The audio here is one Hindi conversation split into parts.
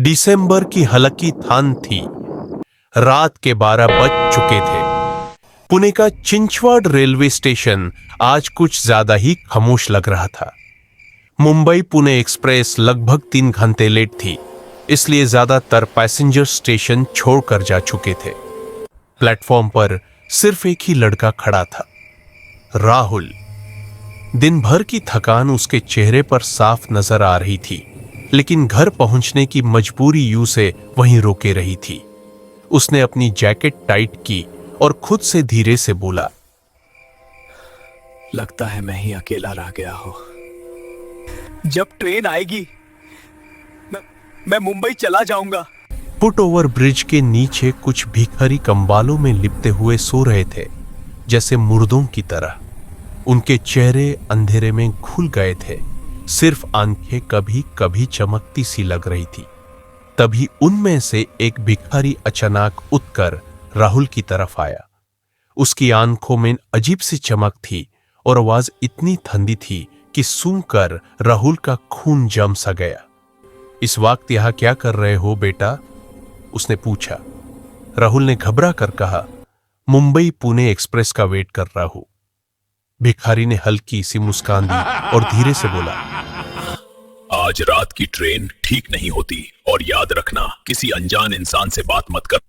दिसंबर की हल्की ठंड थी। रात के 12 बज चुके थे। पुणे का चिंचवाड रेलवे स्टेशन आज कुछ ज्यादा ही खामोश लग रहा था। मुंबई पुणे एक्सप्रेस लगभग 3 घंटे लेट थी, इसलिए ज्यादातर पैसेंजर स्टेशन छोड़कर जा चुके थे। प्लेटफॉर्म पर सिर्फ एक ही लड़का खड़ा था, राहुल। दिन भर की थकान उसके चेहरे पर साफ नजर आ रही थी, लेकिन घर पहुंचने की मजबूरी यूं से वहीं रोके रही थी। उसने अपनी जैकेट टाइट की और खुद से धीरे से बोला, लगता है मैं ही अकेला रह गया हूं। जब ट्रेन आएगी मैं मुंबई चला जाऊंगा। फुट ओवर ब्रिज के नीचे कुछ भिखारी कंबालों में लिपटे हुए सो रहे थे, जैसे मुर्दों की तरह। उनके चेहरे अंधेरे में घुल गए थे, सिर्फ आंखें कभी कभी चमकती सी लग रही थी। तभी उनमें से एक भिखारी अचानक उठकर राहुल की तरफ आया। उसकी आंखों में अजीब सी चमक थी और आवाज इतनी ठंडी थी कि सुनकर राहुल का खून जम सा गया। इस वक्त यहां क्या कर रहे हो बेटा? उसने पूछा। राहुल ने घबरा कर कहा, मुंबई पुणे एक्सप्रेस का वेट कर रहा हूं। भिखारी ने हल्की सी मुस्कान दी और धीरे से बोला, आज रात की ट्रेन ठीक नहीं होती, और याद रखना किसी अनजान इंसान से बात मत कर।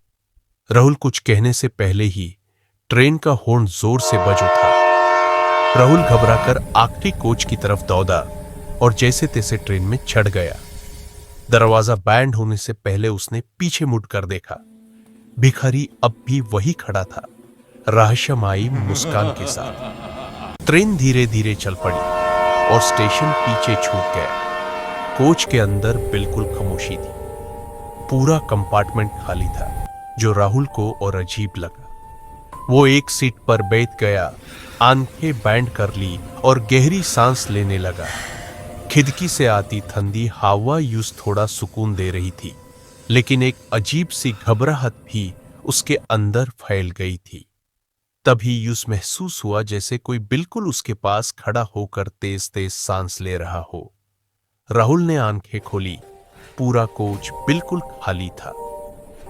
राहुल कुछ कहने से पहले ही ट्रेन का हॉर्न जोर से बज उठा। राहुल घबराकर आखिरी कोच की तरफ दौड़ा और जैसे तैसे ट्रेन में चढ़ गया। दरवाजा बैंड होने से पहले उसने पीछे मुड़कर देखा। भिखारी अब भी वही खड़ा था, रहस्यमयी मुस्कान के साथ। ट्रेन धीरे धीरे चल पड़ी और स्टेशन पीछे छूट गया। कोच के अंदर बिल्कुल खामोशी थी। पूरा कंपार्टमेंट खाली था, जो राहुल को और अजीब लगा। वो एक सीट पर बैठ गया, आंखें बैंड कर ली और गहरी सांस लेने लगा। खिड़की से आती ठंडी हवा यूं थोड़ा सुकून दे रही थी, लेकिन एक अजीब सी घबराहट भी उसके अंदर फैल गई थी। तभी यूं महसूस हुआ जैसे कोई बिल्कुल उसके पास खड़ा होकर तेज तेज सांस ले रहा हो। राहुल ने आंखें खोली। पूरा कोच बिल्कुल खाली था।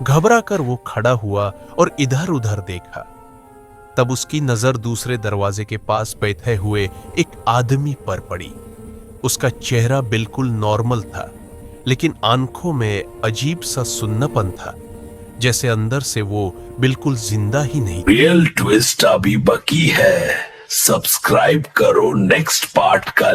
घबरा कर वो खड़ा हुआ और इधर उधर देखा। तब उसकी नजर दूसरे दरवाजे के पास बैठे हुए एक आदमी पर पड़ी। उसका चेहरा बिल्कुल नॉर्मल था, लेकिन आंखों में अजीब सा सुन्नापन था, जैसे अंदर से वो बिल्कुल जिंदा ही नहीं। रियल ट्विस्ट अभी बाकी है। सब्सक्राइब करो नेक्स्ट पार्ट का।